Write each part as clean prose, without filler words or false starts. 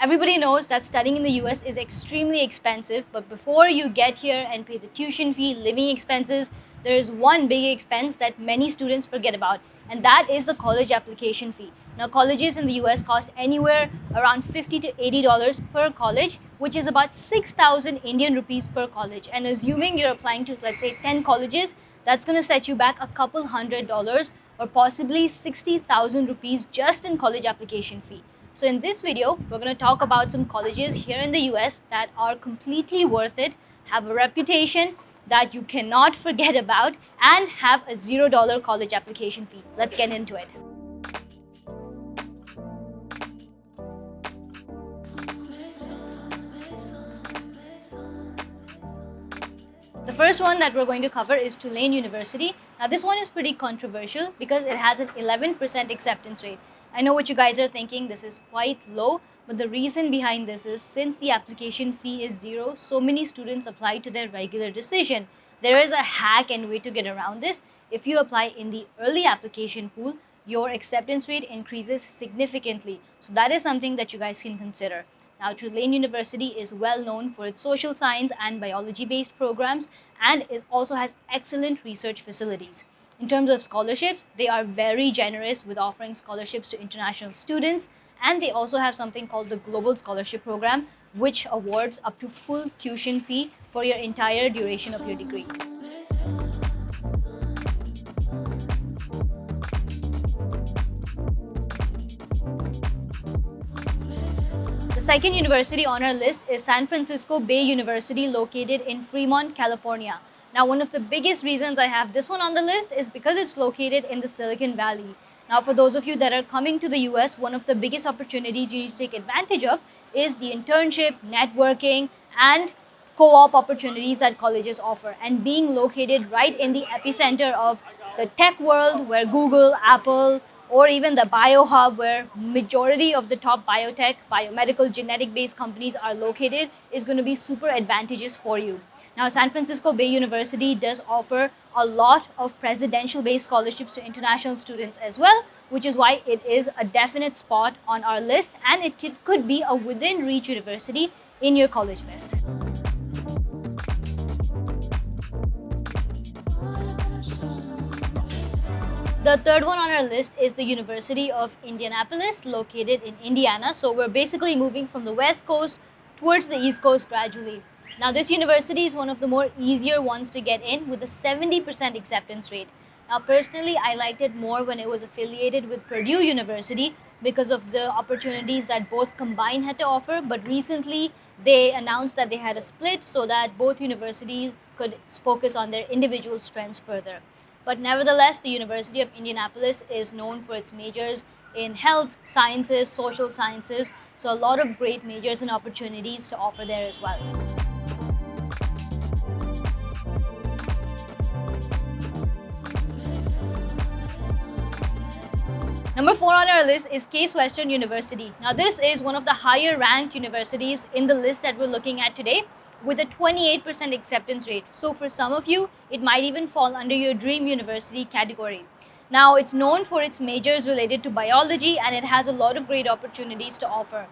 Everybody knows that studying in the US is extremely expensive, but before you get here and pay the tuition fee, living expenses, there is one big expense that many students forget about, and that is the college application fee. Now, colleges in the US cost anywhere around $50 to $80 per college, which is about 6,000 Indian rupees per college. And assuming you're applying to, let's say, 10 colleges, that's going to set you back a couple $100 or possibly 60,000 rupees just in college application fee. So in this video, we're going to talk about some colleges here in the US that are completely worth it, have a reputation that you cannot forget about, and have a $0 college application fee. Let's get into it. The first one that we're going to cover is Tulane University. Now this one is pretty controversial because it has an 11% acceptance rate. I know what you guys are thinking, this is quite low, but the reason behind this is since the application fee is zero, so many students apply to their regular decision. There is a hack and way to get around this. If you apply in the early application pool, your acceptance rate increases significantly. So that is something that you guys can consider. Now, Tulane University is well known for its social science and biology-based programs, and it also has excellent research facilities. In terms of scholarships, they are very generous with offering scholarships to international students, and they also have something called the Global Scholarship Program, which awards up to full tuition fee for your entire duration of your degree. The second university on our list is San Francisco Bay University, located in Fremont, California. Now, one of the biggest reasons I have this one on the list is because it's located in the Silicon Valley. Now, for those of you that are coming to the US, one of the biggest opportunities you need to take advantage of is the internship, networking, and co-op opportunities that colleges offer. And being located right in the epicenter of the tech world, where Google, Apple, or even the BioHub, where majority of the top biotech, biomedical, genetic-based companies are located, is going to be super advantageous for you. Now, San Francisco Bay University does offer a lot of presidential-based scholarships to international students as well, which is why it is a definite spot on our list, and it could be a within-reach university in your college list. The third one on our list is the University of Indianapolis, located in Indiana. So we're basically moving from the West Coast towards the East Coast gradually. Now, this university is one of the more easier ones to get in with a 70% acceptance rate. Now, personally, I liked it more when it was affiliated with Purdue University because of the opportunities that both combined had to offer. But recently, they announced that they had a split so that both universities could focus on their individual strengths further. But nevertheless, the University of Indianapolis is known for its majors in health, sciences, social sciences. So a lot of great majors and opportunities to offer there as well. Number 4 on our list is Case Western University. Now, this is one of the higher ranked universities in the list that we're looking at today, with a 28% acceptance rate. So for some of you, it might even fall under your dream university category. Now, it's known for its majors related to biology, and it has a lot of great opportunities to offer.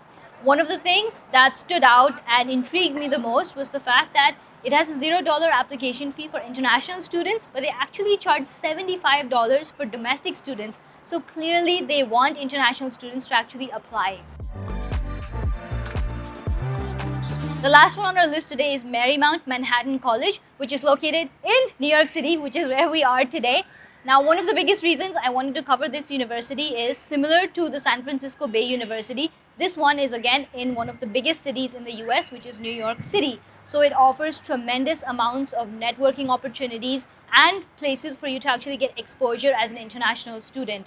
One of the things that stood out and intrigued me the most was the fact that it has a $0 application fee for international students, but they actually charge $75 for domestic students. So clearly they want international students to actually apply. The last one on our list today is Marymount Manhattan College, which is located in New York City, which is where we are today. Now, one of the biggest reasons I wanted to cover this university is similar to the San Francisco Bay University. This one is again in one of the biggest cities in the US, which is New York City. So it offers tremendous amounts of networking opportunities and places for you to actually get exposure as an international student.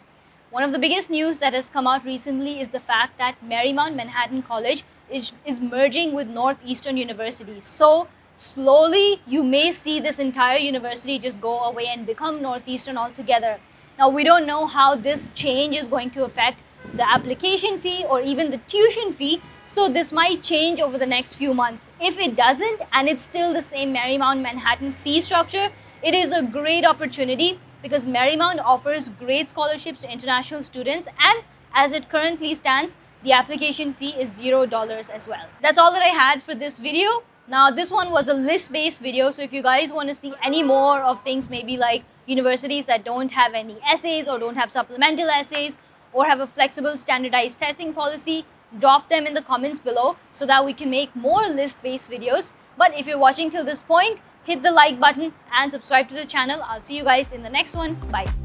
One of the biggest news that has come out recently is the fact that Marymount Manhattan College is merging with Northeastern University. So slowly you may see this entire university just go away and become Northeastern altogether. Now, we don't know how this change is going to affect the application fee or even the tuition fee, so this might change over the next few months. If it doesn't, and it's still the same Marymount Manhattan fee structure, it is a great opportunity because Marymount offers great scholarships to international students, and as it currently stands, the application fee is $0 as well. That's all that I had for this video. Now this one was a list-based video, so if you guys want to see any more of things, maybe like universities that don't have any essays or don't have supplemental essays or have a flexible standardized testing policy, drop them in the comments below so that we can make more list-based videos. But if you're watching till this point, hit the like button and subscribe to the channel. I'll see you guys in the next one. Bye.